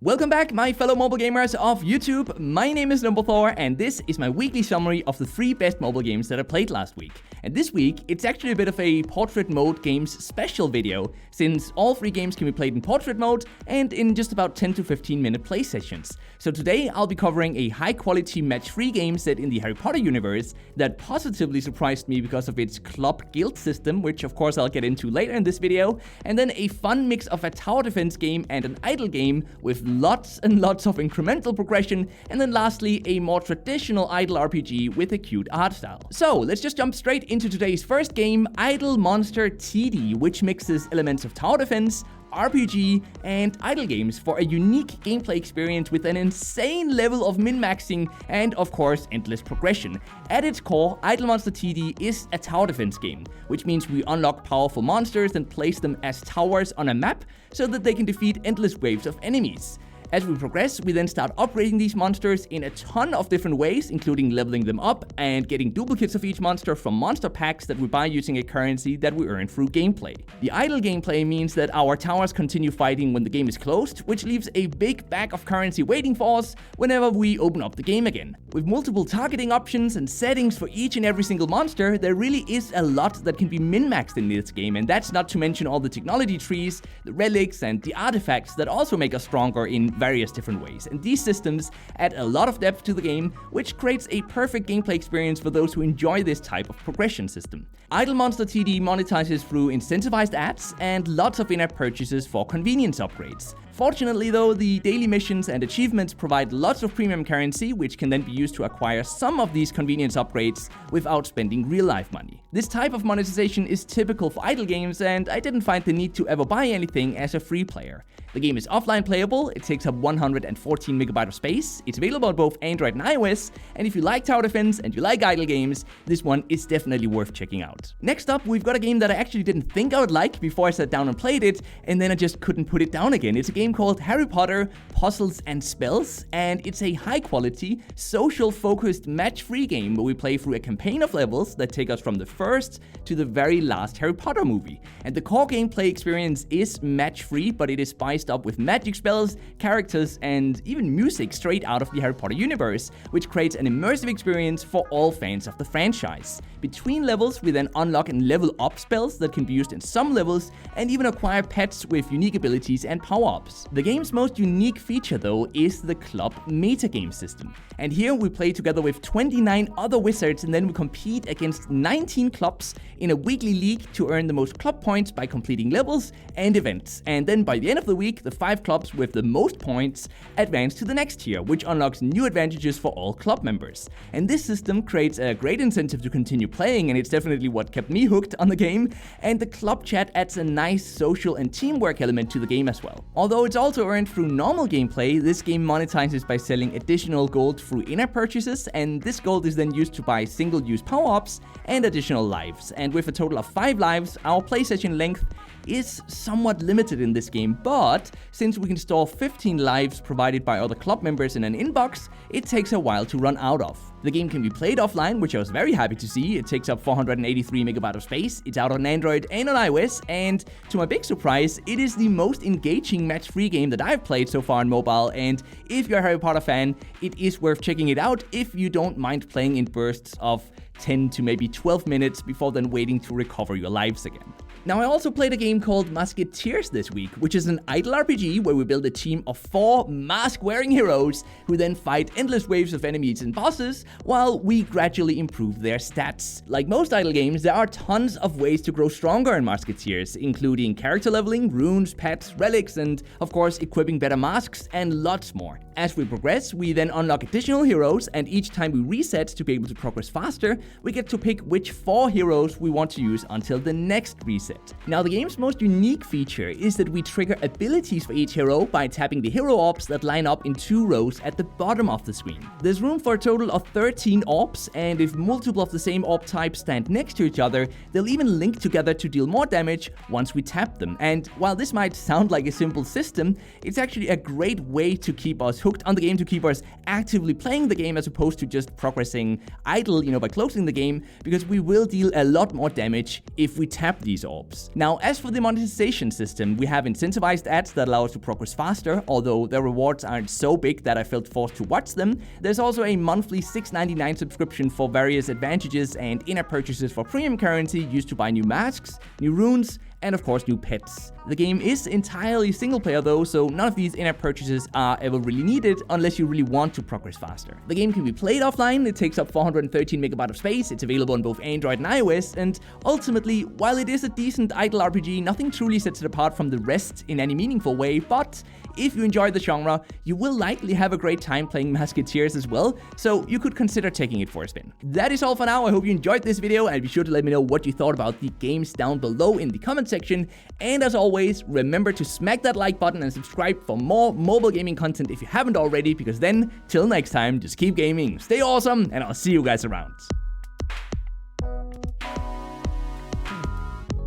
Welcome back, my fellow mobile gamers of YouTube. My name is Thor, and this is my weekly summary of the 3 best mobile games that I played last week. And this week, it's actually a bit of a portrait mode games special video, since all 3 games can be played in portrait mode and in just about 10 to 15 minute play sessions. So today, I'll be covering a high quality match-3 game set in the Harry Potter universe that positively surprised me because of its club guild system, which of course I'll get into later in this video, and then a fun mix of a tower defense game and an idle game with lots and lots of incremental progression, and then lastly, a more traditional idle RPG with a cute art style. So let's just jump straight into today's first game, Idle Monster TD, which mixes elements of tower defense, RPG, and idle games for a unique gameplay experience with an insane level of min-maxing and, of course, endless progression. At its core, Idle Monster TD is a tower defense game, which means we unlock powerful monsters and place them as towers on a map so that they can defeat endless waves of enemies. As we progress, we then start upgrading these monsters in a ton of different ways, including leveling them up and getting duplicates of each monster from monster packs that we buy using a currency that we earn through gameplay. The idle gameplay means that our towers continue fighting when the game is closed, which leaves a big bag of currency waiting for us whenever we open up the game again. With multiple targeting options and settings for each and every single monster, there really is a lot that can be min-maxed in this game, and that's not to mention all the technology trees, the relics, and the artifacts that also make us stronger in various different ways. And these systems add a lot of depth to the game, which creates a perfect gameplay experience for those who enjoy this type of progression system. Idle Monster TD monetizes through incentivized ads and lots of in-app purchases for convenience upgrades. Fortunately though, the daily missions and achievements provide lots of premium currency, which can then be used to acquire some of these convenience upgrades without spending real-life money. This type of monetization is typical for idle games, and I didn't find the need to ever buy anything as a free player. The game is offline playable, it takes up 114 MB of space, it's available on both Android and iOS, and if you like tower defense and you like idle games, this one is definitely worth checking out. Next up, we've got a game that I actually didn't think I would like before I sat down and played it, and then I just couldn't put it down again. It's a game called Harry Potter Puzzles and Spells, and it's a high-quality, social-focused match-3 game where we play through a campaign of levels that take us from the first to the very last Harry Potter movie. And the core gameplay experience is match-free, but it is spiced up with magic spells, characters, and even music straight out of the Harry Potter universe, which creates an immersive experience for all fans of the franchise. Between levels, we then unlock and level up spells that can be used in some levels, and even acquire pets with unique abilities and power-ups. The game's most unique feature, though, is the club metagame system. And here we play together with 29 other wizards, and then we compete against 19 clubs in a weekly league to earn the most club points by completing levels and events. And then by the end of the week, the 5 clubs with the most points advance to the next tier, which unlocks new advantages for all club members. And this system creates a great incentive to continue playing, and it's definitely what kept me hooked on the game. And the club chat adds a nice social and teamwork element to the game as well. Although it's also earned through normal gameplay, this game monetizes by selling additional gold through in-app purchases, and this gold is then used to buy single-use power-ups and additional lives. And with a total of 5 lives, our play session length is somewhat limited in this game, but since we can store 15 lives provided by other club members in an inbox, it takes a while to run out of. The game can be played offline, which I was very happy to see. It takes up 483 MB of space, it's out on Android and on iOS, and to my big surprise, it is the most engaging match-3 game that I've played so far on mobile, and if you're a Harry Potter fan, it is worth checking it out if you don't mind playing in bursts of 10 to maybe 12 minutes before then waiting to recover your lives again. Now, I also played a game called Masketeers this week, which is an idle RPG where we build a team of 4 mask-wearing heroes who then fight endless waves of enemies and bosses while we gradually improve their stats. Like most idle games, there are tons of ways to grow stronger in Masketeers, including character leveling, runes, pets, relics, and of course equipping better masks and lots more. As we progress, we then unlock additional heroes, and each time we reset to be able to progress faster, we get to pick which 4 heroes we want to use until the next reset. Now, the game's most unique feature is that we trigger abilities for each hero by tapping the hero orbs that line up in 2 rows at the bottom of the screen. There's room for a total of 13 orbs, and if multiple of the same orb type stand next to each other, they'll even link together to deal more damage once we tap them. And while this might sound like a simple system, it's actually a great way to keep us hooked on the game, to keep us actively playing the game as opposed to just progressing idle, by closing the game, because we will deal a lot more damage if we tap these orbs. orbs. Now, as for the monetization system, we have incentivized ads that allow us to progress faster, although the rewards aren't so big that I felt forced to watch them. There's also a monthly $6.99 subscription for various advantages and in-app purchases for premium currency used to buy new masks, new runes, and of course new pets. The game is entirely single player though, so none of these in-app purchases are ever really needed unless you really want to progress faster. The game can be played offline, it takes up 413 MB of space, it's available on both Android and iOS, and ultimately, while it is a decent idle RPG, nothing truly sets it apart from the rest in any meaningful way, but if you enjoy the genre, you will likely have a great time playing Masketeers as well, so you could consider taking it for a spin. That is all for now. I hope you enjoyed this video, and be sure to let me know what you thought about the games down below in the comment section. And as always, remember to smack that like button and subscribe for more mobile gaming content if you haven't already, because then, till next time, just keep gaming, stay awesome, and I'll see you guys around.